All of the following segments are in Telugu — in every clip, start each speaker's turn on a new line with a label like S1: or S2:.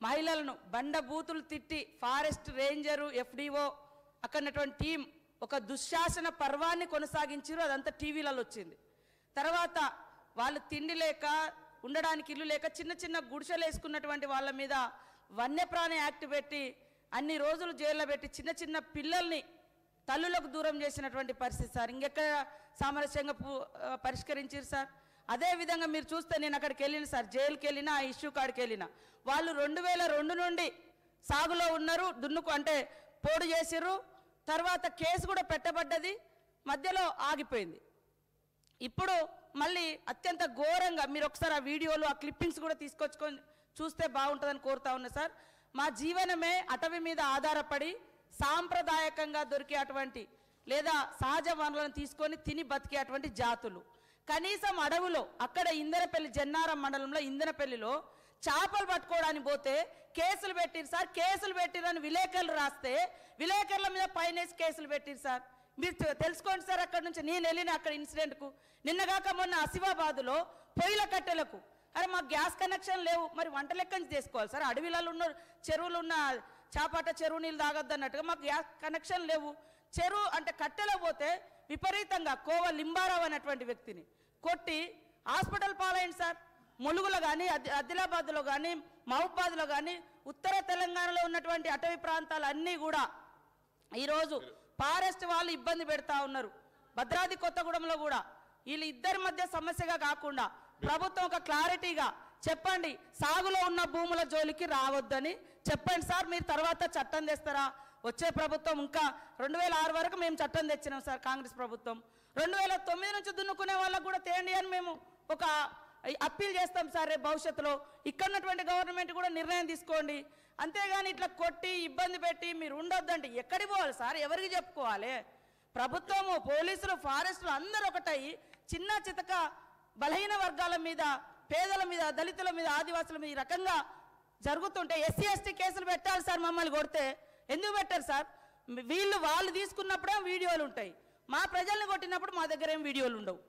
S1: మహిళలను బండ బూతులు తిట్టి ఫారెస్ట్ రేంజరు ఎఫ్డిఓ అక్కడటువంటి టీం ఒక దుశ్శాసన పర్వాన్ని కొనసాగించారు. అదంతా టీవీలలో వచ్చింది. తర్వాత వాళ్ళు తిండి లేక ఉండడానికి ఇల్లు లేక చిన్న చిన్న గుడిసెలు వేసుకున్నటువంటి వాళ్ళ మీద వన్యప్రాణి యాక్ట్ పెట్టి అన్ని రోజులు జైల్లో పెట్టి చిన్న చిన్న పిల్లల్ని తల్లులకు దూరం చేసినటువంటి పరిస్థితి సార్. ఇంకెక్కడ సామరస్యంగా పరిష్కరించారు సార్. అదేవిధంగా మీరు చూస్తే నేను అక్కడికి వెళ్ళిన సార్, జైలుకి వెళ్ళినా ఆ ఇష్యూ కాడికి వెళ్ళిన వాళ్ళు 2002 నుండి సాగులో ఉన్నారు, దున్నుకు అంటే పోడు చేసిర్రు. తర్వాత కేసు కూడా పెట్టబడ్డది, మధ్యలో ఆగిపోయింది. ఇప్పుడు మళ్ళీ అత్యంత ఘోరంగా మీరు ఒకసారి ఆ వీడియోలు ఆ క్లిప్పింగ్స్ కూడా తీసుకొచ్చుకొని చూస్తే బాగుంటుందని కోరుతా ఉన్నా సార్. మా జీవనమే అటవీ మీద ఆధారపడి సాంప్రదాయకంగా దొరికే అటువంటి లేదా సహజ వనరులను తీసుకొని తిని బతికే అటువంటి జాతులు. కనీసం అడవులో అక్కడ ఇందనపల్లి జన్నారం మండలంలో ఇందనపల్లిలో చేపలు పట్టుకోవడానికి పోతే కేసులు పెట్టిరు సార్. కేసులు పెట్టిరని విలేకరులు రాస్తే విలేకరుల మీద పైనేసి కేసులు పెట్టిరు సార్. మీరు తెలుసుకోండి సార్. అక్కడ నుంచి నేను వెళ్ళిన అక్కడ ఇన్సిడెంట్కు నిన్నగాక మొన్న ఆసిఫాబాద్లో పొయ్యిల కట్టెలకు అరే మాకు గ్యాస్ కనెక్షన్ లేవు, మరి వంట లెక్కని చేసుకోవాలి సార్. అడవిలలో ఉన్న చెరువులు ఉన్న చాపాట చెరువు నీళ్ళు తాగొద్దు అన్నట్టుగా మాకు గ్యాస్ కనెక్షన్ లేవు. చెరువు అంటే కట్టెలో పోతే విపరీతంగా కోవ లింబారావు అనేటువంటి వ్యక్తిని కొట్టి హాస్పిటల్ పాలైంది సార్. ములుగులో కానీ ఆదిలాబాద్లో కానీ మహబూబాద్లో కానీ ఉత్తర తెలంగాణలో ఉన్నటువంటి అటవీ ప్రాంతాలు అన్నీ కూడా ఈరోజు ఫారెస్ట్ వాళ్ళు ఇబ్బంది పెడతా ఉన్నారు. భద్రాద్రి కొత్తగూడెంలో కూడా వీళ్ళు ఇద్దరి మధ్య సమస్యగా కాకుండా ప్రభుత్వం ఒక క్లారిటీగా చెప్పండి, సాగులో ఉన్న భూముల జోలికి రావద్దని చెప్పండి సార్. మీరు తర్వాత చట్టం తెస్తారా? వచ్చే ప్రభుత్వం ఇంకా 2006 వరకు మేము చట్టం తెచ్చినాం సార్. కాంగ్రెస్ ప్రభుత్వం 2009 నుంచి దున్నుకునే వాళ్ళకు కూడా తేండి అని మేము ఒక అప్పీల్ చేస్తాం సార్. రేపు భవిష్యత్తులో ఇక్కడ ఉన్నటువంటి గవర్నమెంట్ కూడా నిర్ణయం తీసుకోండి. అంతేగాని ఇట్లా కొట్టి ఇబ్బంది పెట్టి మీరు ఉండొద్దంటే ఎక్కడికి పోవాలి సార్? ఎవరికి చెప్పుకోవాలి? ప్రభుత్వము, పోలీసులు, ఫారెస్టులు అందరూ ఒకటై చిన్న చితక బలహీన వర్గాల మీద, పేదల మీద, దళితుల మీద, ఆదివాసుల మీద ఈ రకంగా జరుగుతుంటే ఎస్సీ ఎస్టీ కేసులు పెట్టాలి సార్. మమ్మల్ని కొడితే ఎందుకు పెట్టారు సార్? వాళ్ళు తీసుకున్నప్పుడే వీడియోలు ఉంటాయి, మా ప్రజల్ని కొట్టినప్పుడు మా దగ్గర ఏం వీడియోలు ఉండవు.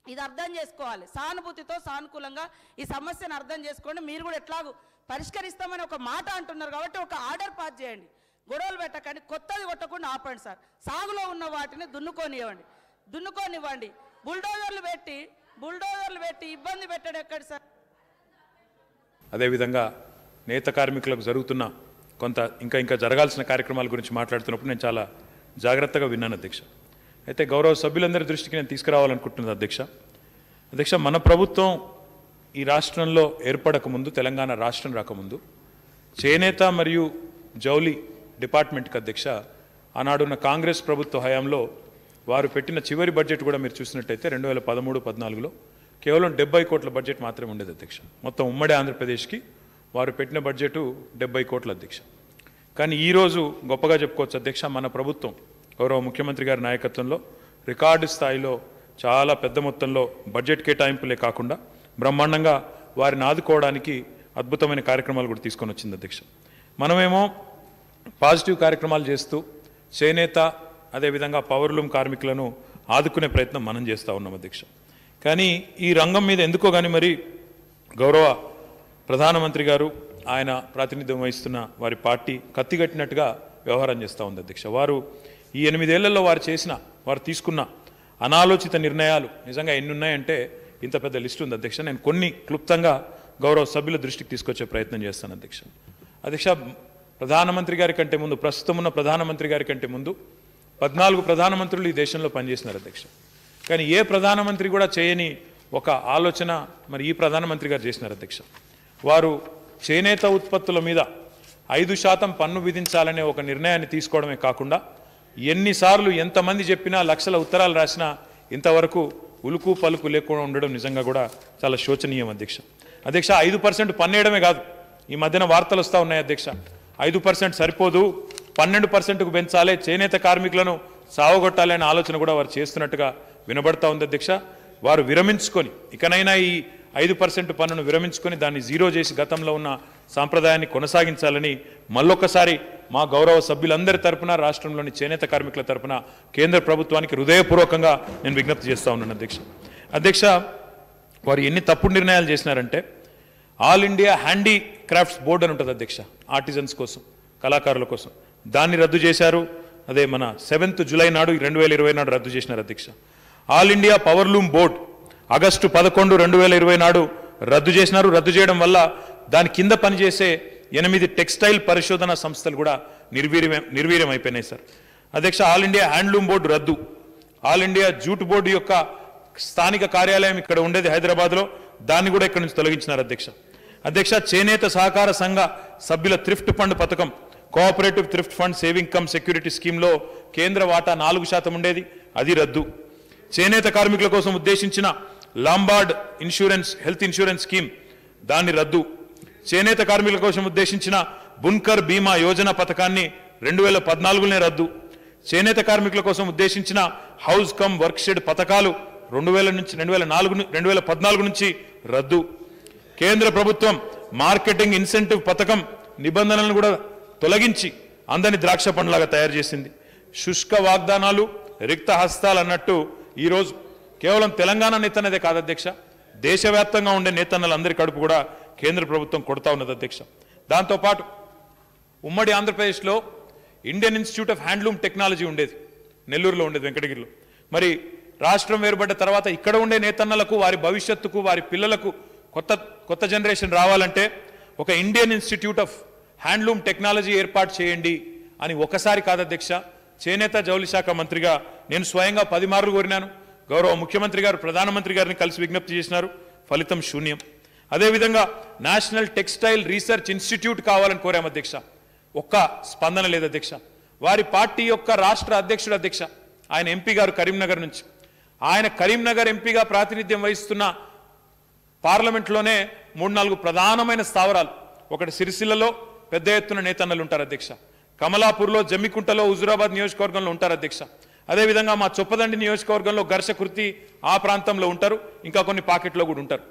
S1: ఇది అర్థం చేసుకోవాలి. సానుభూతితో సానుకూలంగా ఈ సమస్యను అర్థం చేసుకోండి. మీరు కూడా ఎట్లాగూ పరిష్కరిస్తామని ఒక మాట అంటున్నారు కాబట్టి ఒక ఆర్డర్ పాస్ చేయండి. గొడవలు పెట్టకండి, కొత్తది కొట్టకుండా ఆపండి సార్. సాగులో ఉన్న వాటిని దున్నుకోనివ్వండి. బుల్డోజర్లు పెట్టి ఇబ్బంది పెట్టడం ఎక్కడ సార్?
S2: అదేవిధంగా నేత కార్మికులకు జరుగుతున్న కొంత ఇంకా జరగాల్సిన కార్యక్రమాల గురించి మాట్లాడుతున్నప్పుడు నేను చాలా జాగ్రత్తగా విన్నాను అధ్యక్ష. అయితే గౌరవ సభ్యులందరి దృష్టికి నేను తీసుకురావాలనుకుంటున్నాను అధ్యక్ష. మన ప్రభుత్వం ఈ రాష్ట్రంలో ఏర్పడకముందు, తెలంగాణ రాష్ట్రం రాకముందు చేనేత మరియు జౌలి డిపార్ట్మెంట్కి అధ్యక్ష ఆనాడున్న కాంగ్రెస్ ప్రభుత్వ హయాంలో వారు పెట్టిన చివరి బడ్జెట్ కూడా మీరు చూసినట్టయితే 2013-14లో కేవలం 70 కోట్ల బడ్జెట్ మాత్రమే ఉండేది అధ్యక్ష. మొత్తం ఉమ్మడి ఆంధ్రప్రదేశ్కి వారు పెట్టిన బడ్జెట్ 70 కోట్ల అధ్యక్ష. కానీ ఈరోజు గొప్పగా చెప్పుకోవచ్చు అధ్యక్ష, మన ప్రభుత్వం గౌరవ ముఖ్యమంత్రి గారి నాయకత్వంలో రికార్డు స్థాయిలో చాలా పెద్ద మొత్తంలో బడ్జెట్ కేటాయింపులే కాకుండా బ్రహ్మాండంగా వారిని ఆదుకోవడానికి అద్భుతమైన కార్యక్రమాలు కూడా తీసుకొని వచ్చింది అధ్యక్ష. మనమేమో పాజిటివ్ కార్యక్రమాలు చేస్తూ చేనేత అదేవిధంగా పవర్లూమ్ కార్మికులను ఆదుకునే ప్రయత్నం మనం చేస్తూ ఉన్నాం అధ్యక్ష. కానీ ఈ రంగం మీద ఎందుకో కానీ మరి గౌరవ ప్రధానమంత్రి గారు, ఆయన ప్రాతినిధ్యం వహిస్తున్న వారి పార్టీ కత్తిగట్టినట్టుగా వ్యవహారం చేస్తూ ఉంది అధ్యక్ష. వారు ఈ 8 ఏళ్లలో వారు తీసుకున్న అనాలోచిత నిర్ణయాలు నిజంగా ఎన్ని ఉన్నాయంటే ఇంత పెద్ద లిస్టు ఉంది అధ్యక్ష. నేను కొన్ని క్లుప్తంగా గౌరవ సభ్యుల దృష్టికి తీసుకొచ్చే ప్రయత్నం చేస్తాను అధ్యక్ష. ప్రధానమంత్రి గారి కంటే ముందు, ప్రస్తుతం ఉన్న ప్రధానమంత్రి గారి కంటే ముందు 14 ప్రధానమంత్రులు ఈ దేశంలో పనిచేసినారు అధ్యక్ష. కానీ ఏ ప్రధానమంత్రి కూడా చేయని ఒక ఆలోచన మరి ఈ ప్రధానమంత్రి గారు చేసినారు అధ్యక్ష. వారు చేనేత ఉత్పత్తుల మీద 5% పన్ను విధించాలనే ఒక నిర్ణయాన్ని తీసుకోవడమే కాకుండా ఎన్నిసార్లు ఎంతమంది చెప్పినా లక్షల ఉత్తరాలు రాసినా ఇంతవరకు ఉలుకు పలుకు లేకుండా ఉండడం నిజంగా కూడా చాలా శోచనీయం అధ్యక్ష. 5% పన్నేయడమే కాదు, ఈ మధ్యన వార్తలు వస్తూ ఉన్నాయి అధ్యక్ష, 5% సరిపోదు, 12%కు పెంచాలి, చేనేత కార్మికులను సావగొట్టాలి అనే ఆలోచన కూడా వారు చేస్తున్నట్టుగా వినబడతా ఉంది అధ్యక్ష. వారు విరమించుకొని ఇకనైనా ఈ 5% పన్నును విరమించుకొని దాన్ని జీరో చేసి గతంలో ఉన్న సాంప్రదాయాన్ని కొనసాగించాలని మళ్ళొక్కసారి మా గౌరవ సభ్యులందరి తరపున, రాష్ట్రంలోని చేనేత కార్మికుల తరపున కేంద్ర ప్రభుత్వానికి హృదయపూర్వకంగా నేను విజ్ఞప్తి చేస్తూ ఉన్నాను అధ్యక్ష. వారు ఎన్ని తప్పుడు నిర్ణయాలు చేసినారంటే all India handicrafts board అని ఉంటుంది అధ్యక్ష, ఆర్టిజన్స్ కోసం, కళాకారుల కోసం. దాన్ని రద్దు చేశారు. అదే మన 7th జూలై నాడు 2020 నాడు రద్దు చేసినారు అధ్యక్ష. All India powerloom board August 11, 2020 నాడు రద్దు చేసినారు. రద్దు చేయడం వల్ల దాని కింద పనిచేసే 8 టెక్స్టైల్ పరిశోధన సంస్థలు కూడా నిర్వీర్యం అయిపోయినాయి సార్. అధ్యక్ష, ఆల్ ఇండియా హ్యాండ్లూమ్ బోర్డు రద్దు. ఆల్ ఇండియా జూట్ బోర్డు యొక్క స్థానిక కార్యాలయం ఇక్కడ ఉండేది హైదరాబాద్లో, దాన్ని కూడా ఇక్కడ నుంచి తొలగించినారు అధ్యక్ష. అధ్యక్ష, చేనేత సహకార సంఘ సభ్యుల థ్రిఫ్ట్ ఫండ్ పథకం, cooperative thrift fund saving cum security స్కీమ్లో కేంద్ర వాటా 4% ఉండేది, అది రద్దు. చేనేత కార్మికుల కోసం ఉద్దేశించిన లాంబార్డ్ హెల్త్ ఇన్సూరెన్స్ స్కీమ్, దాన్ని రద్దు. చేనేత కార్మికుల కోసం ఉద్దేశించిన బున్కర్ బీమా యోజన పథకాన్ని 2014 రద్దు. చేనేత కార్మికుల కోసం ఉద్దేశించిన హౌస్ కమ్ వర్క్ షెడ్ పథకాలు 2014 నుంచి రద్దు. కేంద్ర ప్రభుత్వం మార్కెటింగ్ ఇన్సెంటివ్ పథకం నిబంధనలను కూడా తొలగించి అందరిని ద్రాక్ష పండ్లాగా తయారు చేసింది. శుష్క వాగ్దానాలు, రిక్త హస్తాలు అన్నట్టు ఈరోజు కేవలం తెలంగాణ నేతన్నదే కాదు అధ్యక్ష, దేశవ్యాప్తంగా ఉండే నేతన్నలందరి కడుపు కూడా కేంద్ర ప్రభుత్వం కొడతా ఉన్నది అధ్యక్ష. దాంతోపాటు ఉమ్మడి ఆంధ్రప్రదేశ్లో Indian institute of handloom technology ఉండేది, నెల్లూరులో ఉండేది, వెంకటగిరిలో. మరి రాష్ట్రం వేరుపడ్డ తర్వాత ఇక్కడ ఉండే నేతన్నలకు, వారి భవిష్యత్తుకు, వారి పిల్లలకు కొత్త జనరేషన్ రావాలంటే ఒక Indian institute of handloom technology ఏర్పాటు చేయండి అని ఒకసారి కాదు అధ్యక్ష, చేనేత జౌళి శాఖ మంత్రిగా నేను స్వయంగా 10 మార్లు కోరినాను. గౌరవ ముఖ్యమంత్రి గారు ప్రధానమంత్రి గారిని కలిసి విజ్ఞప్తి చేసినారు, ఫలితం శూన్యం. అదేవిధంగా నేషనల్ టెక్స్టైల్ రీసెర్చ్ ఇన్స్టిట్యూట్ కావాలని కోరాం అధ్యక్ష, ఒక్క స్పందన లేదు అధ్యక్ష. వారి పార్టీ యొక్క రాష్ట్ర అధ్యక్షుడు అధ్యక్ష, ఆయన ఎంపీ గారు కరీంనగర్ నుంచి, ఆయన కరీంనగర్ ఎంపీగా ప్రాతినిధ్యం వహిస్తున్న పార్లమెంట్లోనే 3-4 ప్రధానమైన స్థావరాలు, ఒకటి సిరిసిల్లలో పెద్ద ఎత్తున నేతన్నలు ఉంటారు అధ్యక్ష, కమలాపూర్లో, జమ్మికుంటలో, హుజూరాబాద్ నియోజకవర్గంలో ఉంటారు అధ్యక్ష. అదేవిధంగా మా చొప్పదండి నియోజకవర్గంలో ఘర్షకుర్తి ఆ ప్రాంతంలో ఉంటారు, ఇంకా కొన్ని పాకెట్లో కూడా ఉంటారు.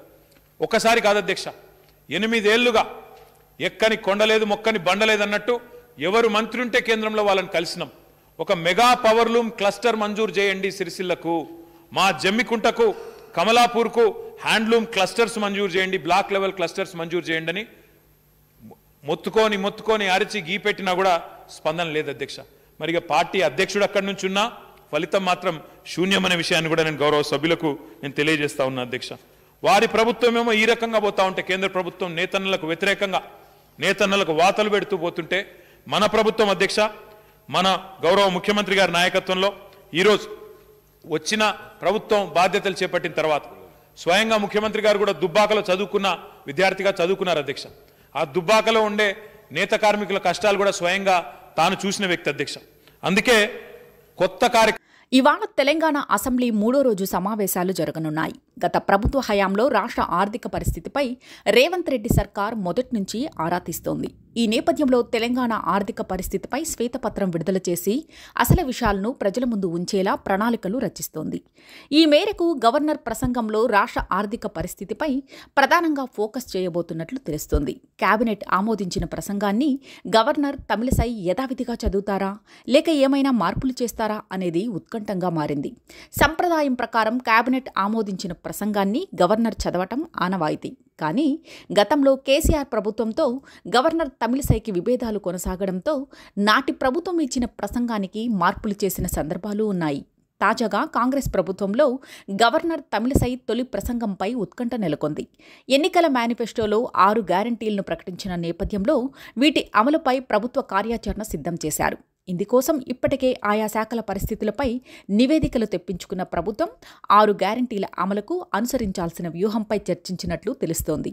S2: ఒక్కసారి కాదు అధ్యక్ష, 8 ఏళ్లుగా ఎక్కని కొండలేదు, మొక్కని బండలేదు అన్నట్టు ఎవరు మంత్రి ఉంటే కేంద్రంలో వాళ్ళని కలిసినాం. ఒక మెగా పవర్లూమ్ క్లస్టర్ మంజూరు చేయండి సిరిసిల్లకు, మా జమ్మికుంటకు, కమలాపూర్కు హ్యాండ్లూమ్ క్లస్టర్స్ మంజూరు చేయండి, బ్లాక్ లెవెల్ క్లస్టర్స్ మంజూరు చేయండి అని మొత్తుకొని అరిచి గీపెట్టినా కూడా స్పందన లేదు అధ్యక్ష. మరి పార్టీ అధ్యక్షుడు అక్కడి నుంచి ఉన్నా ఫలితం మాత్రం శూన్యమనే విషయాన్ని కూడా నేను గౌరవ సభ్యులకు నేను తెలియజేస్తా ఉన్నా అధ్యక్ష. వారి ప్రభుత్వం ఏమో ఈ రకంగా పోతా ఉంటే, కేంద్ర ప్రభుత్వం నేతన్నలకు వ్యతిరేకంగా, నేతన్నలకు వాతలు పెడుతూ పోతుంటే, మన ప్రభుత్వం అధ్యక్ష, మన గౌరవ ముఖ్యమంత్రి గారి నాయకత్వంలో ఈరోజు వచ్చిన ప్రభుత్వం బాధ్యతలు చేపట్టిన తర్వాత స్వయంగా ముఖ్యమంత్రి గారు కూడా దుబ్బాకలో చదువుకున్న విద్యార్థిగా చదువుకున్నారు అధ్యక్ష. ఆ దుబ్బాకలో ఉండే నేత కార్మికుల కష్టాలు కూడా స్వయంగా తాను చూసిన వ్యక్తి అధ్యక్ష. అందుకే కొత్త
S3: ఇవాళ తెలంగాణ అసెంబ్లీ 3వ రోజు సమావేశాలు జరగనున్నాయి. గత ప్రభుత్వ హయాంలో రాష్ట్ర ఆర్థిక పరిస్థితిపై రేవంత్ రెడ్డి సర్కార్ మొదటి నుంచి ఆరా తీస్తోంది. ఈ నేపథ్యంలో తెలంగాణ ఆర్థిక పరిస్థితిపై శ్వేతపత్రం విడుదల చేసి అసలు విషయాలను ప్రజల ముందు ఉంచేలా ప్రణాళికలు రచిస్తోంది. ఈ మేరకు గవర్నర్ ప్రసంగంలో రాష్ట్ర ఆర్థిక పరిస్థితిపై ప్రధానంగా ఫోకస్ చేయబోతున్నట్లు తెలుస్తోంది. కేబినెట్ ఆమోదించిన ప్రసంగాన్ని గవర్నర్ తమిళసై యథావిధిగా చదువుతారా, లేక ఏమైనా మార్పులు చేస్తారా అనేది ఉత్కంఠంగా మారింది. సంప్రదాయం ప్రకారం కేబినెట్ ఆమోదించిన ప్రసంగాన్ని గవర్నర్ చదవటం ఆనవాయితీ. కానీ గతంలో కేసీఆర్ ప్రభుత్వంతో గవర్నర్ తమిళసైకి విభేదాలు కొనసాగడంతో నాటి ప్రభుత్వం ఇచ్చిన ప్రసంగానికి మార్పులు చేసిన సందర్భాలు ఉన్నాయి. తాజాగా కాంగ్రెస్ ప్రభుత్వంలో గవర్నర్ తమిళసై తొలి ప్రసంగంపై ఉత్కంఠ నెలకొంది. ఎన్నికల మేనిఫెస్టోలో 6 గ్యారంటీలను ప్రకటించిన నేపథ్యంలో వీటి అమలుపై ప్రభుత్వ కార్యాచరణ సిద్ధం చేశారు. ఇందుకోసం ఇప్పటికే ఆయా శాఖల పరిస్థితులపై నివేదికలు తెప్పించుకున్న ప్రభుత్వం 6 గ్యారంటీల అమలుకు అనుసరించాల్సిన వ్యూహంపై చర్చించినట్లు తెలుస్తోంది.